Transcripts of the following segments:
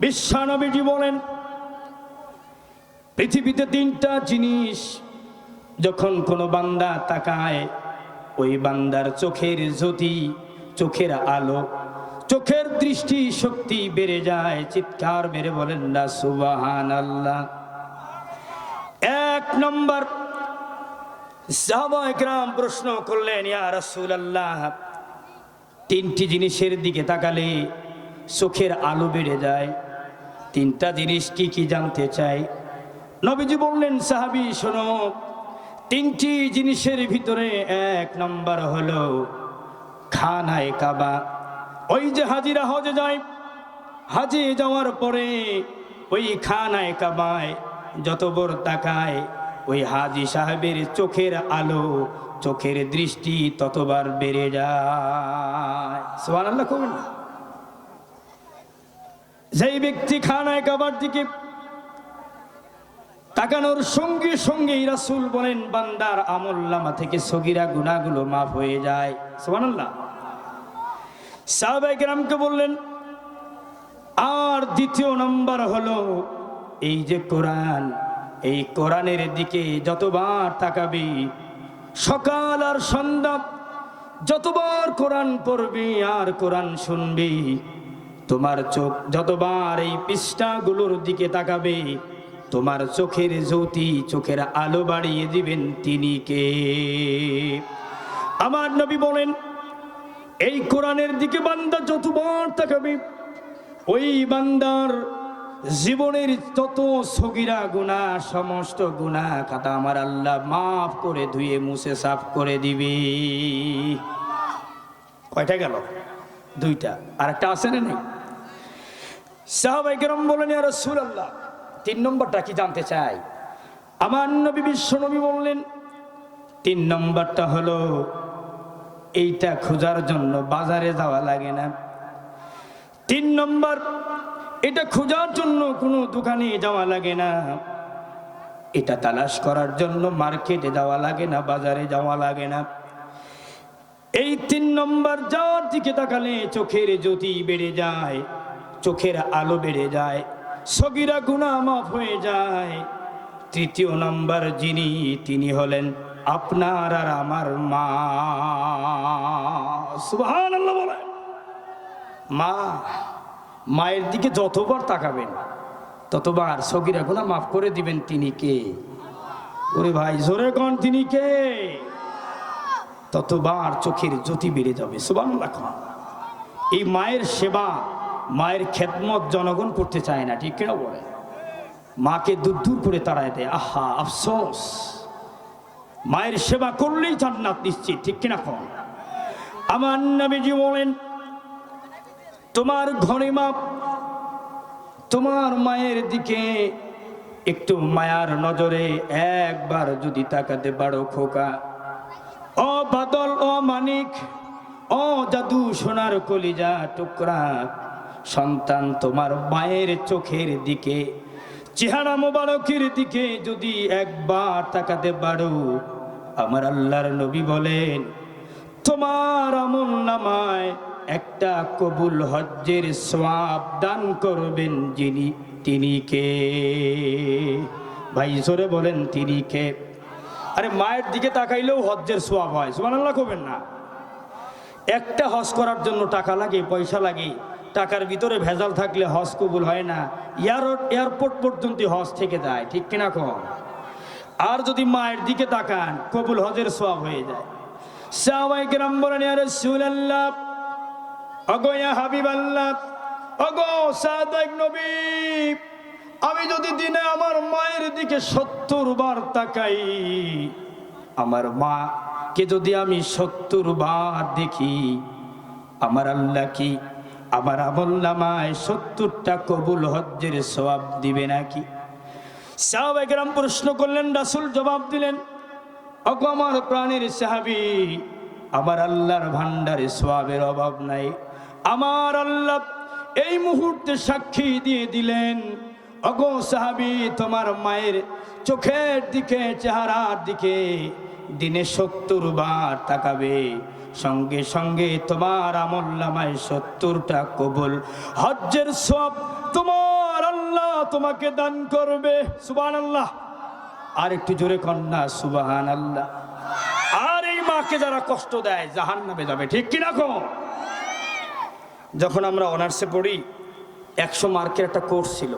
বিশ্বনবীজি বলেন, পৃথিবীতে তিনটা জিনিস যখন কোনো বান্দা তাকায়, ওই বান্দার চোখের জ্যোতি, চোখের আলো, চোখের দৃষ্টি শক্তি বেড়ে যায়। চিৎকার মেরে বলেন না সুবহানাল্লাহ। এক নম্বর, সাহাবায়ে কেরাম প্রশ্ন করলেন, ইয়া রাসূলুল্লাহ, তিনটি জিনিসের দিকে তাকালে চোখের আলো বেড়ে যায়, তিনটা জিনিস কি কি জানতে চাই। নবীজি বললেন, সাহাবী শোনো, তিনটি জিনিসের ভিতরে এক নম্বর হলো খানায়ে কাবা। ওই যে হাজিরা হজে যায়, হাজে যাওয়ার পরে ওই খানায়ে কাবায় যতবার তাকায়, ওই হাজি সাহেবের চোখের আলো, চোখের দৃষ্টি ততবার বেড়ে যায়। সুবহানাল্লাহ কবেন না? যেই ব্যক্তি খানায়ে কাবার দিকে তাকানোর সঙ্গে সঙ্গেই রাসূল বলেন, বান্দার আমলনামা থেকে সগীরা গুনাহগুলো মাফ হয়ে যায়। সুবহানাল্লাহ। সাহাবায়ে কেরামকে বললেন, আর দ্বিতীয় নম্বর হলো এই যে কোরআন, এই কোরআনের দিকে যতবার তাকাবি, সকাল আর সন্ধ্যা যতবার কোরআন পড়বি আর কোরআন শুনবি, তোমার চোখ যতবার এই পৃষ্ঠাগুলোর দিকে তাকাবে, তোমার চোখের জ্যোতি, চোখের আলো বাড়িয়ে দিবেন তিনি কে? আমার নবী বলেন, এই কোরআনের দিকে বান্দা যতবার তাকাবে, ওই বান্দার জীবনের যত সগীরা গুনাহ, সমস্ত গুনাহ খাতা আমার আল্লাহ মাফ করে ধুয়ে মুছে সাফ করে দিবি। কয়টা গেল? দুইটা। আরেকটা আছে না নাই? সাহাবায়ে কেরাম বলেন, ইয়া রাসূলুল্লাহ, তিন নম্বরটা কি জানতে চাই। আমার নবী বিশ্বনবী বললেন, তিন নম্বরটা হলো এইটা খোঁজার জন্য বাজারে যাওয়া লাগে না। তিন নম্বর, এটা খোঁজার জন্য কোনো দোকানে যাওয়া লাগে না, এটা তালাশ করার জন্য মার্কেটে যাওয়া লাগে না, বাজারে যাওয়া লাগে না। এই তিন নম্বর যার দিকে তাকালে চোখের জ্যোতি বেড়ে যায়, চোখের আলো বেড়ে যায়, সগীরা গুনাহ মাফ হয়ে যায়। তৃতীয় নম্বর যিনি, তিনি হলেন আপনার আর আমার মা। সুবহানাল্লাহ বলেন। মা, মায়ের দিকে যতবার তাকাবেন ততবার সগীরা গুনাহ মাফ করে দিবেন তিনি কে? ওরে ভাই জোরে কোন তিনি কে? ততবার চোখের জ্যোতি বেড়ে যাবে। সুবহানাল্লাহ। এই মায়ের সেবা, মায়ের খেদমত জনগণ করতে চায় না, ঠিক কিনা বলে? মাকে দূর দূর করে তাড়ায় দেয়। আহা আফসোস, মায়ের সেবা করলেই জান্নাত নিশ্চিত, ঠিক কিনা কোন? আমার নবীজি বলেন, তোমার ঘরে মা, তোমার মায়ের দিকে একটু মায়ার নজরে একবার যদি তাকাতে পারো খোকা, ও বাদল, ও মানিক, ও জাদু সোনার কলিজা টুকরা সন্তান, তোমার মায়ের চোখের দিকে, চেহারা মোবারকের দিকে যদি একবার তাকাতে পারো, আমার আল্লাহর নবী বলেন, তোমার আমলনামায় একটা কবুল হজ্জের সওয়াব দান করবেন যিনি, তিনি কে? ভাই জোরে বলেন তিনি কে? আরে মায়ের দিকে তাকাইলেও হজ্জের সওয়াব হয়। সুবহানাল্লাহ কবেন না? একটা হজ করার জন্য টাকা লাগে, পয়সা লাগে, টাকার ভিতরে ভেজাল থাকলে হজ কবুল হয় না, এয়ারপোর্ট পর্যন্ত হজ থেকে যায়, ঠিক কিনা কম? আর যদি মায়ের দিকে তাকান, কবুল হজের সওয়াব হয়ে যায়। সাহাবায়ে কেরাম বলেন, ইয়া রাসূলুল্লাহ, ওগো ইয়া হাবিবাল্লাহ, ওগো সাদিক নবী, আমি যদি দিনে আমার মায়ের দিকে 70 বার তাকাই, আমার মা কে যদি আমি 70 বার দেখি, আমার আল্লাহ কি আমার আমলনামায় 70টা কবুল হজ্জের সওয়াব দিবে নাকি? সাহাবায়ে কেরাম প্রশ্ন করলেন, রাসূল জবাব দিলেন, ওগো আমার প্রাণের সাহাবী, আমার আল্লাহর ভান্ডারে সওয়াবের অভাব নাই। আমার আল্লাহ এই মুহূর্তে সাক্ষী দিয়ে দিলেন, ওগো সাহাবী, তোমার মায়ের চোখের দিকে, চেহারার দিকে দিনে 70 বার তাকাবে, সঙ্গে সঙ্গে তোমার আমলনামায় 70টা কবুল হজ্জের সওয়াব তোমার তোমাকে দান করবে। সুবহানাল্লাহ। আর একটু জোরে কন্যা সুবহানাল্লাহ। আর এই মাকে যারা কষ্ট দেয় জাহান্নামে যাবে, ঠিক কিনা কো? যখন আমরা অনার্সে পড়ি 100 মার্কের একটা কোর্স ছিল,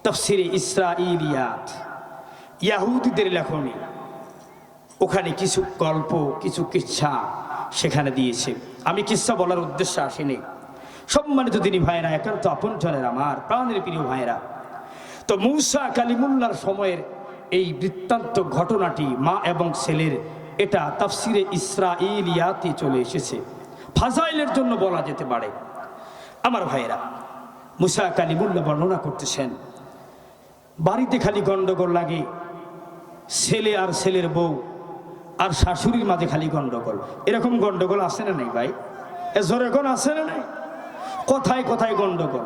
তাফসিরে ইসরাইলিয়াত, ইয়াহুদীদের লেখনী। ওখানে কিছু গল্প, কিছু কিচ্ছা সেখানে দিয়েছে। আমি কিচ্ছা বলার উদ্দেশ্যে আসিনি। সম্মানিত দিনী ভাইরা, একান্ত আপনজনের আমার প্রাণের প্রিয় ভাইরা, তো মূসা কালিমুল্লাহর সময়ের এই বৃত্তান্ত ঘটনাটি মা এবং ছেলের, এটা তাফসিরে ইসরাইলিয়াতে চলে এসেছে, ফাজাইলের জন্য বলা যেতে পারে। আমার ভাইরা, মূসা কালিমুল্লাহ বর্ণনা করতেছেন, বাড়িতে খালি গন্ডগোল লাগে, ছেলে আর ছেলের বউ আর শাশুড়ির মাঝে খালি গন্ডগোল। এরকম গন্ডগোল আছে না নাই ভাই? এখন আছে না নাই? কথায় কথায় গন্ডগোল।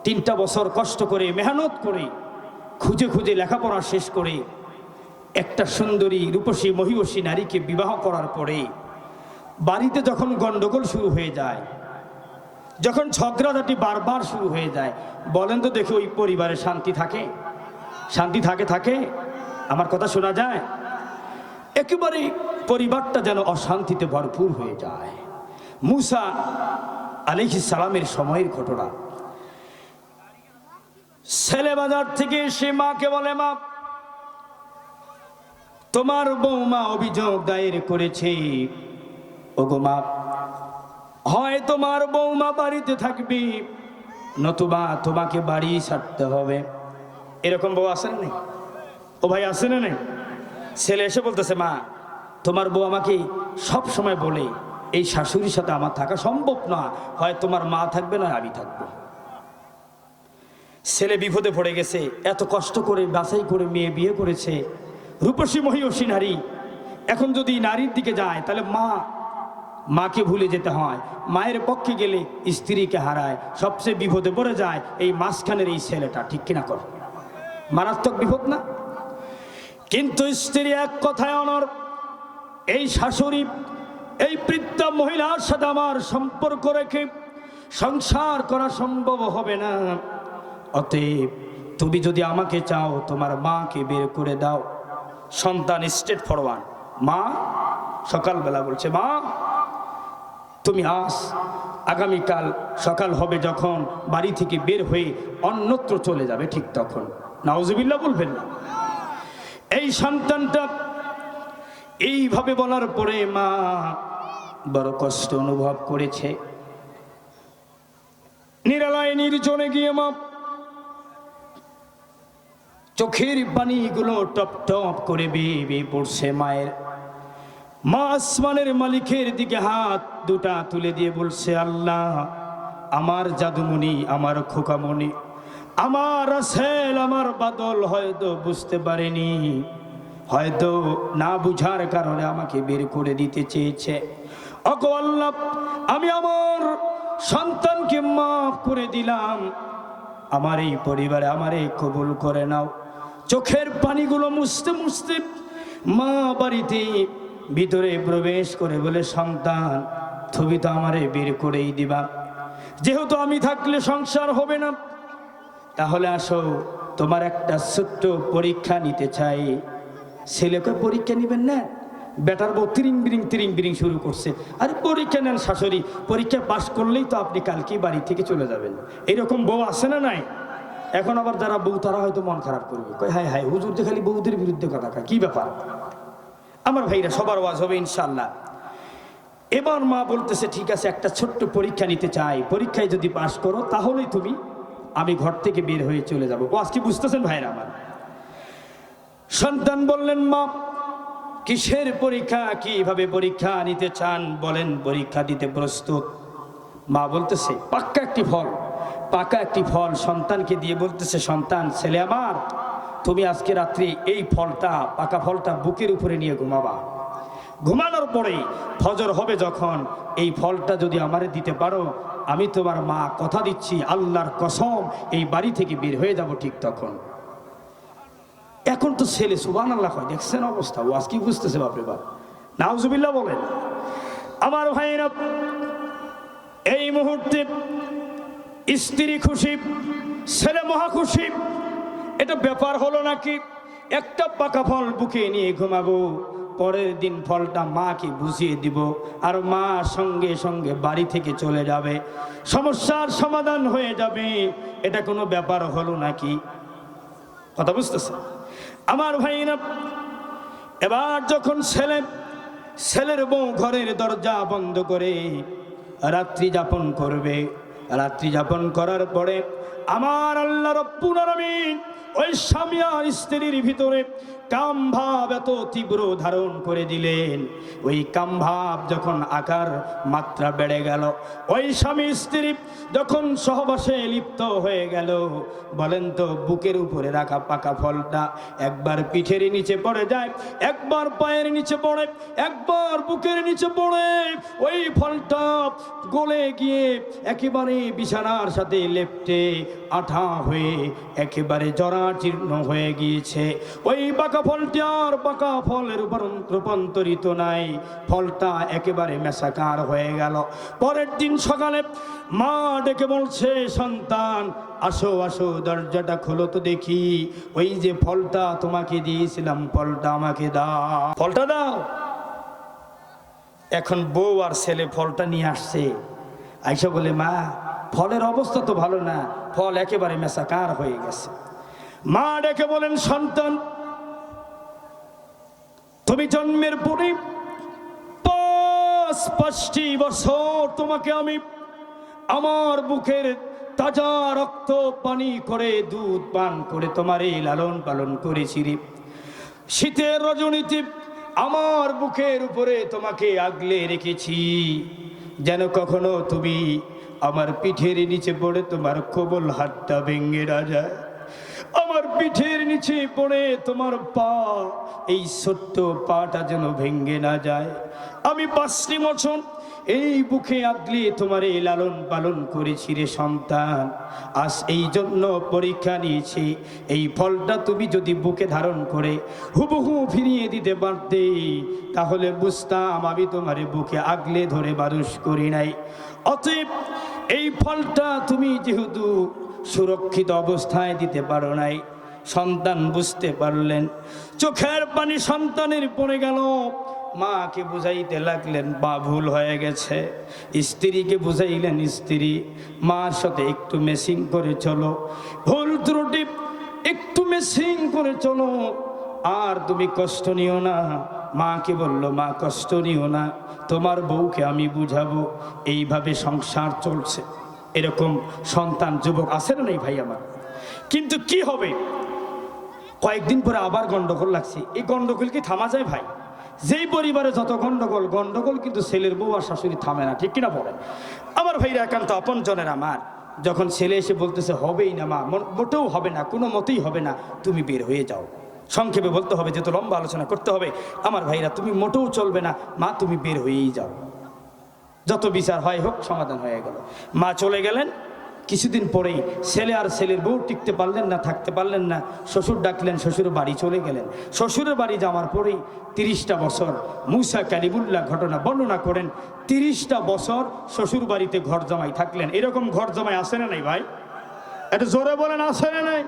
3টা বছর কষ্ট করে মেহনত করে খুঁজে খুঁজে লেখাপড়া শেষ করে একটা সুন্দরী রূপসী মহিষী নারীকে বিবাহ করার পরে বাড়িতে যখন গন্ডগোল শুরু হয়ে যায়, যখন ঝগড়াঝাটি বারবার শুরু হয়ে যায়, বলেন তো দেখি ওই পরিবারে শান্তি থাকে? শান্তি থাকে? আমার কথা শোনা যায়? একেবারে পরিবারটা যেন অশান্তিতে ভরপুর হয়ে যায়। মূসা আলাইহিস সালামের সময়ের ঘটনা। ছেলে বাজার থেকে এসে মাকে বলে, মা, তোমার বৌমা অভিযোগ দায়ের করেছে। ওগো মা, হয় তোমার বৌমা বাড়িতে থাকবে, নতুবা তোমাকে বাড়ি ছাড়তে হবে। এরকম বউ আসেন নাই? ও ভাই আসে না নাই? ছেলে এসে বলতেছে, মা, তোমার বউ আমাকে সব সময় বলে এই শাশুড়ির সাথে আমার থাকা সম্ভব না, হয় তোমার মা থাকবে না আমি থাকবো। ছেলে বিপদে পড়ে গেছে। এত কষ্ট করে বাছাই করে মেয়ে বিয়ে করেছে, রূপসী মহিষী নারী। এখন যদি নারীর দিকে যায় তাহলে মাকে ভুলে যেতে হয়, মায়ের পক্ষে গেলে স্ত্রীকে হারায়, সবচেয়ে বিপদে পড়ে যায় এই মাঝখানের এই ছেলেটা, ঠিক কিনা কর? মারাত্মক বিপদ না? কিন্তু স্ত্রী এক কথায় অনর, এই শাশুড়ি, এই বৃদ্ধা মহিলার সাথে আমার সম্পর্ক রেখে সংসার করা সম্ভব হবে না। অতএব তুমি যদি আমাকে চাও, তোমার মাকে বের করে দাও। সন্তান স্ট্রেট ফরওয়ার্ড। মা সকালবেলা বলছে, মা, তুমি আগামীকাল সকাল হবে যখন বাড়ি থেকে বের হয়ে অন্যত্র চলে যাবে, ঠিক তখন। নাউজুবিল্লাহ বলবেন না? এই সন্তানটা এইভাবে বলার পরে মা বড় কষ্ট অনুভব করেছে। নিরালায় নির্জনে গিয়ে মা চোখের পানিগুলো টপ টপ করে বেয়ে বেয়ে পড়ছে মায়ের। মা আসমানের মালিকের দিকে হাত দুটা তুলে দিয়ে বলছে, আল্লাহ, আমার জাদুমণি, আমার খোকামণি, আমার রাসেল, আমার বাদল হয়তো বুঝতে পারেনি, হয়তো না বুঝার কারণে আমাকে বের করে দিতে চেয়েছে। ওগো আল্লাহ, আমি আমার সন্তানকে মাফ করে দিলাম, আমার এই পরিবারে আমারে কবুল করে নাও। চোখের পানিগুলো মুছতে মুছতে মা বাড়িতে ভিতরে প্রবেশ করে বলে, সন্তান, তুমি তো আমারে বের করেই দিবা, যেহেতু আমি থাকলে সংসার হবে না, তাহলে আসো, তোমার একটা ছোট্ট পরীক্ষা নিতে চাই। ছেলেকে পরীক্ষা নিবেন না? বেটার বউ তিরিং বিরিং শুরু করছে। আরে পরীক্ষা নেন শাশুড়ি, পরীক্ষা পাশ করলেই তো আপনি কালকেই বাড়ি থেকে চলে যাবেন। এরকম বউ আছে না নাই? এখন আবার যারা বউ তারা হয়তো মন খারাপ করবে, কয় হায় হায়, হুজুর যে খালি বউদের বিরুদ্ধে কথা কয়, কি ব্যাপার? আমার ভাইরা, সবার ওয়াজ হবে ইনশাল্লাহ। এবার মা বলতেছে, ঠিক আছে, একটা ছোট্ট পরীক্ষা নিতে চাই, পরীক্ষায় যদি পাশ করো তাহলেই আমি ঘর থেকে বের হয়ে চলে যাবো। ও আজকে বুঝতেছেন ভাইরা আমার? সন্তান বললেন, মা, কিসের পরীক্ষা, কিভাবে পরীক্ষা নিতে চান বলেন, পরীক্ষা দিতে প্রস্তুত। মা বলতেছে, পাকা একটি ফল সন্তানকে দিয়ে বলতেছে, সন্তান, ছেলে আমার, তুমি আজকে রাত্রি এই ফলটা, পাকা ফলটা বুকের উপরে নিয়ে ঘুমাবা। ঘুমানোর পরে ফজর হবে যখন, এই ফলটা যদি আমারে দিতে পারো, আমি তোমার মা কথা দিচ্ছি, আল্লাহর কসম, এই বাড়ি থেকে বের হয়ে যাব ঠিক তখন। এখন তো ছেলে সুবহানাল্লাহ হয়, দেখছেন অবস্থা? ও আজকে বুঝতেছে, বাপরে বাপ, নাউজুবিল্লাহ বলেন। আমার ভাইরা, এই মুহূর্তে স্ত্রী খুশি, ছেলে মহা খুশি। এটা ব্যাপার হলো নাকি, একটা পাকা ফল বুকে নিয়ে ঘুমাবো, পরের দিন ফলটা মাকে বুঝিয়ে দিব, আর মা সঙ্গে সঙ্গে বাড়ি থেকে চলে যাবে, সমস্যার সমাধান হয়ে যাবে। এটা কোনো ব্যাপার হলো নাকি? কথা বুঝতেছে আমার ভাইরা? এবার যখন ছেলের বউ ঘরের দরজা বন্ধ করে রাত্রি যাপন করবে, রাত্রি যাপন করার পরে আমার আল্লাহ রব্বুল আলামিন ওই স্বামী আর স্ত্রীর ভিতরে কাম ভাব এত তীব্র ধারণ করে দিলেন। ওই কাম ভাব যখন আকার মাত্রা বেড়ে গেল, ওই স্বামী স্ত্রী যখন সহবাসে লিপ্ত হয়ে গেল, বলেন তো বুকের উপরে রাখা পাকা ফলটা একবার পিঠের নিচে পড়ে যায়, একবার পায়ের নিচে পড়ে, একবার বুকের নিচে পড়ে, ওই ফলটা গলে গিয়ে একেবারে বিছানার সাথে লেপ্টে আঠা হয়ে একেবারে জরাজীর্ণ হয়ে গিয়েছে। ওই পাকা ফলটি আর পাকা ফলের উপর রূপান্তরিত নাই, ফলটা একেবারে মেসাকার হয়ে গেল। পরের দিন সকালে মা ডেকে বলছে, সন্তান আসো আসো, দরজাটা খোলো তো দেখি, ওই যে ফলটা তোমাকে দিয়েছিলাম ফলটা আমাকে দাও, ফলটা দাও। এখন বউ আর ছেলে ফলটা নিয়ে আসছে, আইসা বলে, মা ফলের অবস্থা তো ভালো না, ফল একেবারে মেসাকার হয়ে গেছে। মা ডেকে বলেন, সন্তান তুমি জন্মের পরে 5টি বছর তোমাকে আমি আমার বুকের তাজা রক্ত পানি করে দুধ পান করে তোমার এই লালন পালন করেছি রে। শীতের রজনীতে আমার বুকের উপরে তোমাকে আগলে রেখেছি, যেন কখনো তুমি আমার পিঠের নিচে পড়ে তোমার কোমল হাতটা ভেঙে না যায়, আমার পিঠের নিচে পড়ে তোমার পা, এই ছোট্ট পাটা যেন ভেঙে না যায়। আমি 5টি বছর এই বুকে আগলে তোমার এই লালন পালন করেছি রে সন্তান। আজ এই জন্য পরীক্ষা নিয়েছি, এই ফলটা তুমি যদি বুকে ধারণ করে হুবহু ফিরিয়ে দিতে পারতে, তাহলে বুঝতাম আমি তোমারে বুকে আগলে ধরে মানুষ করি নাই। অতএব এই ফলটা তুমি যেহেতু সুরক্ষিত অবস্থায় দিতে পারো নাই, সন্তান বুঝতে পারলেন, চোখের পানি সন্তানের পড়ে গেল। মাকে বুঝাইতে লাগলেন, বা ভুল হয়ে গেছে। স্ত্রীকে বুঝাইলেন, স্ত্রী মার সাথে একটু মেসিং করে চলো, ভুল ত্রুটি একটু মেসিং করে চলো, আর তুমি কষ্ট নিও না। মাকে বলল, মা কষ্ট নিও না, তোমার বউকে আমি বুঝাবো। এইভাবে সংসার চলছে। এরকম সন্তান যুবক আছে না, নেই ভাই আমার? কিন্তু কি হবে, কয়েকদিন পরে আবার গন্ডগোল লাগছে। এই গন্ডগোল কি থামা যায় ভাই? যেই পরিবারে যত গন্ডগোল কিন্তু ছেলের বউ আর শাশুড়ি থামে না, ঠিক কিনা বলেন আমার ভাইরা? একান্ত আপন জনের আমার, যখন ছেলে এসে বলতেছে হবেই না মা, মোটেও হবে না, কোনো মতেই হবে না, তুমি বের হয়ে যাও। সংক্ষেপে বলতে হবে, যেহেতু লম্বা আলোচনা করতে হবে আমার ভাইরা, তুমি মোটেও চলবে না মা, তুমি বের হয়েই যাও। যত বিচার হয় হোক, সমাধান হয়ে গেল। মা চলে গেলেন। কিছুদিন পরেই ছেলে আর ছেলের বউ টিকতে পারলেন না, থাকতে পারলেন না, শ্বশুর ডাকলেন, শ্বশুরের বাড়ি চলে গেলেন। শ্বশুরের বাড়ি যাওয়ার পরেই 30টা বছর মুসা কালিমুল্লাহ ঘটনা বর্ণনা করেন। 30টা বছর শ্বশুর বাড়িতে ঘর জামাই থাকলেন। এরকম ঘর জামাই আসে না নাই ভাই? এটা জোরে বলেন, আসে না নাই?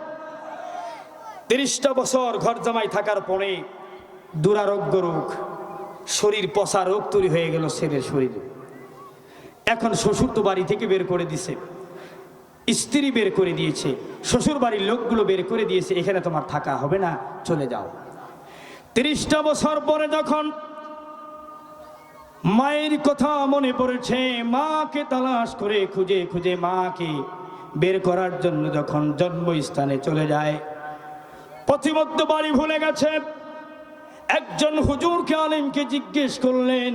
30টা বছর ঘর জামাই থাকার পরে দুরারোগ্য রোগ, শরীর পচা রোগ তৈরি হয়ে গেল ছেলের শরীরে। এখন শ্বশুর তো বাড়ি থেকে বের করে দিছে, স্ত্রী বের করে দিয়েছে, শ্বশুর বাড়ির লোকগুলো বের করে দিয়েছে, এখানে তোমার থাকা হবে না, চলে যাও। 30টা বছর পরে যখন মায়ের কথা মনে পড়েছে, মাকে তালাশ করে খুঁজে খুঁজে মাকে বের করার জন্য যখন জন্মস্থানে চলে যায়, পথিমধ্যে বাড়ি ভুলে গেছে। একজন হুজুরকে, আলেমকে জিজ্ঞেস করলেন,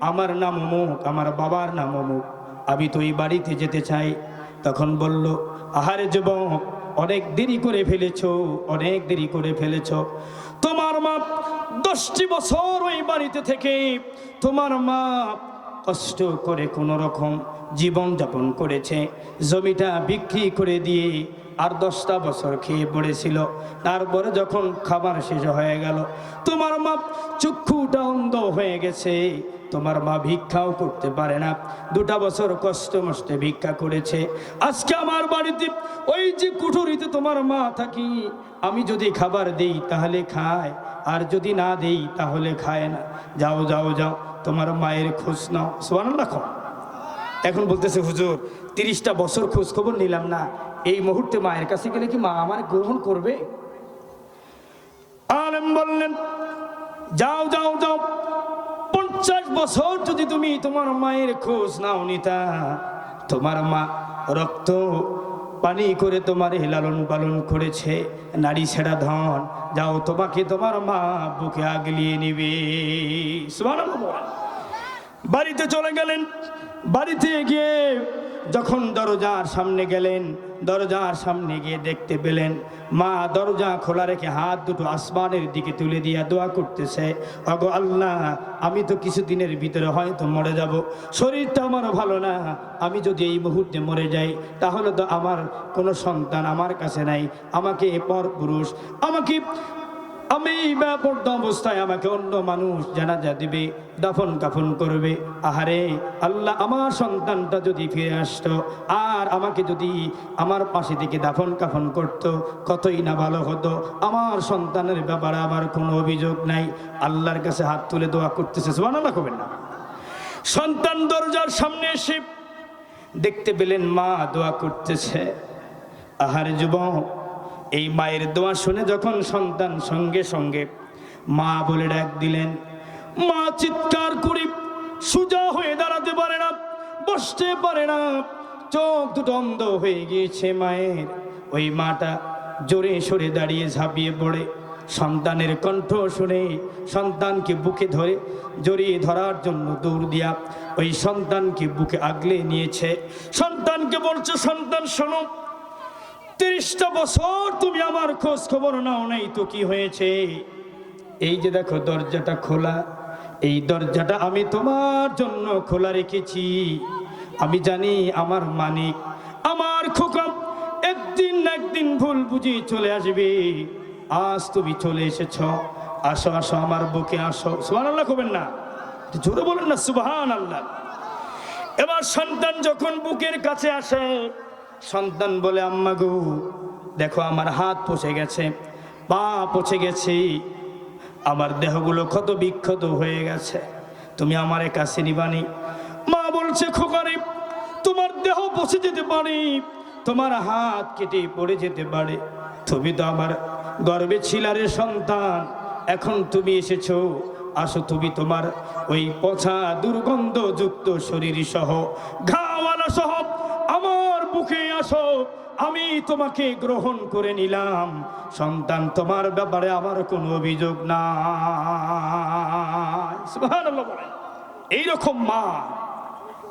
আমার নাম অমুক, আমার বাবার নাম অমুক, আমি তো এই বাড়িতে যেতে চাই। তখন বলল, আহারে যুবক, অনেক দেরি করে ফেলেছ, অনেক দেরি করে ফেলেছ। তোমার মা 10টি বছর ওই বাড়িতে থেকে তোমার মা কষ্ট করে কোনো রকম জীবন যাপন করেছে, জমিটা বিক্রি করে দিয়ে আর 10টা বছর খেয়ে পড়েছিল। তারপরে যখন খাবার শেষ হয়ে গেল, তোমার মা চক্ষুটা অন্ধ হয়ে গেছে, তোমার মা ভিক্ষাও করতে পারে না, 2টা বছর কষ্ট মষ্টে ভিক্ষা করেছে। আজকে আমার বাড়িতে ওই যে কুঠুরিতে তোমার মা থাকি, আমি যদি খাবার দেই তাহলে খায়, আর যদি না দেই তাহলে খায় না। যাও যাও যাও, তোমার মায়ের খোঁজ নাও। সুবহানাল্লাহ। এখন বলতেছে হুজুর 30টা বছর খোঁজ খবর নিলাম না, এই মুহূর্তে মায়ের কাছে গেলে কি মা আমার গ্রহণ করবে? আলেম বললেন যাও যাও যাও, 50 বছর যদি তুমি তোমার মায়ের খোঁজ নাও নিতা, তোমার মা রক্ত পানি করে তোমার লালন পালন করেছে, নারী ছেড়া ধন, যাও তোমাকে তোমার মা বুকে আগলিয়ে নিবে। সুবহানাল্লাহ। বাড়িতে চলে গেলেন। বাড়িতে গিয়ে যখন দরজার সামনে গেলেন, দরজার সামনে গিয়ে দেখতে পেলেন মা দরজা খোলা রেখে হাত দুটো আসমানের দিকে তুলে দিয়ে দোয়া করতেছে, ওগো আল্লাহ, আমি তো কিছুদিনের ভিতরে হয়তো মরে যাব, শরীরটা আমার ভালো না, আমি যদি এই মুহূর্তে মরে যাই তাহলে তো আমার কোনো সন্তান আমার কাছে নাই, আমাকে পর পুরুষ, আমি ব্যাপারত অবস্থায় আমাকে অন্য মানুষ জানাজা দিবে, দাফন কাফন করবে। আহারে আল্লাহ, আমার সন্তানটা যদি ফিরে আসতো আর আমাকে যদি আমার পাশে থেকে দাফন কাফন করত, কতই না ভালো হতো। আমার সন্তানের ব্যাপারে আমার কোনো অভিযোগ নাই। আল্লাহর কাছে হাত তুলে দোয়া করতেছে। সুবহানাল্লাহ করবেন না। সন্তান দরজার সামনে এসে দেখতে পেলেন মা দোয়া করতেছে। আহারে যুবক, এই মায়ের দোয়া শুনে যখন সন্তান সঙ্গে সঙ্গে মা বলে ডাক দিলেন, মা চিৎকার করে সোজা হয়ে দাঁড়াতে পারে না, বসতে পারে না, চোখ দুটো অন্ধ হয়ে গিয়েছে মায়ের। ওই মাটা জোরে সরে দাঁড়িয়ে ঝাঁপিয়ে পড়ে সন্তানের কণ্ঠ শুনে সন্তানকে বুকে ধরে জড়িয়ে ধরার জন্য দৌড় দিয়া ওই সন্তানকে বুকে আগলে নিয়েছে। সন্তানকে বলছে, সন্তান শোনো, 30টা বছর তুমি আমার খোঁজ খবর নাও নাই তো কি হয়েছে? এই যে দেখো দরজাটা খোলা, এই দরজাটা আমি তোমার জন্য খোলা রেখেছি। আমি জানি আমার মানিক, আমার খোকা একদিন না একদিন ভুল বুঝি চলে আসবে। আজ তুমি চলে এসেছ, আসো আসো আমার বুকে আসো। সুবহানাল্লাহ করবেন না, জোরে বলেন না সুবহানাল্লাহ। এবার সন্তান যখন বুকের কাছে আসে, সন্তান বলে, আম্মা গো, দেখো আমার হাত পচে গেছে, পা পচে গেছে, আমার দেহগুলো ক্ষত বিক্ষত হয়ে গেছে, তুমি আমার কাছে নিবানি? মা বলছে, খোকারে, তোমার দেহ পচে যেতে পারে, তোমার হাত কেটে পড়ে যেতে পারে, তুমি তো আমার গর্বে ছিলারে সন্তান, এখন তুমি এসেছো, আসো তুমি তোমার ওই পচা দুর্গন্ধযুক্ত শরীর সহ ঘাওয়ালা সহ আমার বুকে আসো, আমি তোমাকে গ্রহণ করে নিলাম। সন্তান, তোমার ব্যাপারে আমার কোনো অভিযোগ নাই। সুবহানাল্লাহ বলেন। এইরকম মা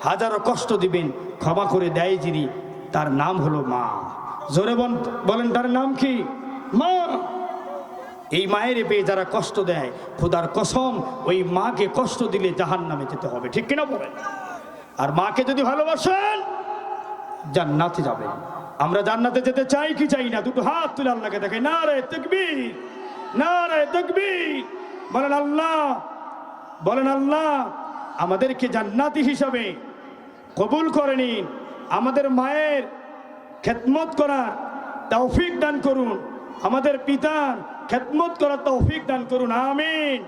হাজারো কষ্ট দিবেন, ক্ষমা করে দেয় যিনি, তার নাম হলো মা। জোরে বলেন, তার নাম কি? মা। এই মায়ের পেয়ে যারা কষ্ট দেয়, খোদার কসম, ওই মাকে কষ্ট দিলে জাহান্নামে যেতে হবে। ঠিক কিনা বলেন? আর মাকে যদি ভালোবাসেন জান্নাতে যাবেন। আমরা জান্নাতে যেতে চাই কি চাই না? দুটো হাত তুলে আল্লাহকে দেখাই, নারে তাকবীর, নারে তাকবীর। বলেন আল্লাহ, বলেন আল্লাহ, আমাদেরকে জান্নাতি হিসাবে কবুল করে নিন, আমাদের মায়ের খেদমত করার তৌফিক দান করুন, আমাদের পিতার খেদমত করার তৌফিক দান করুন। আমিন।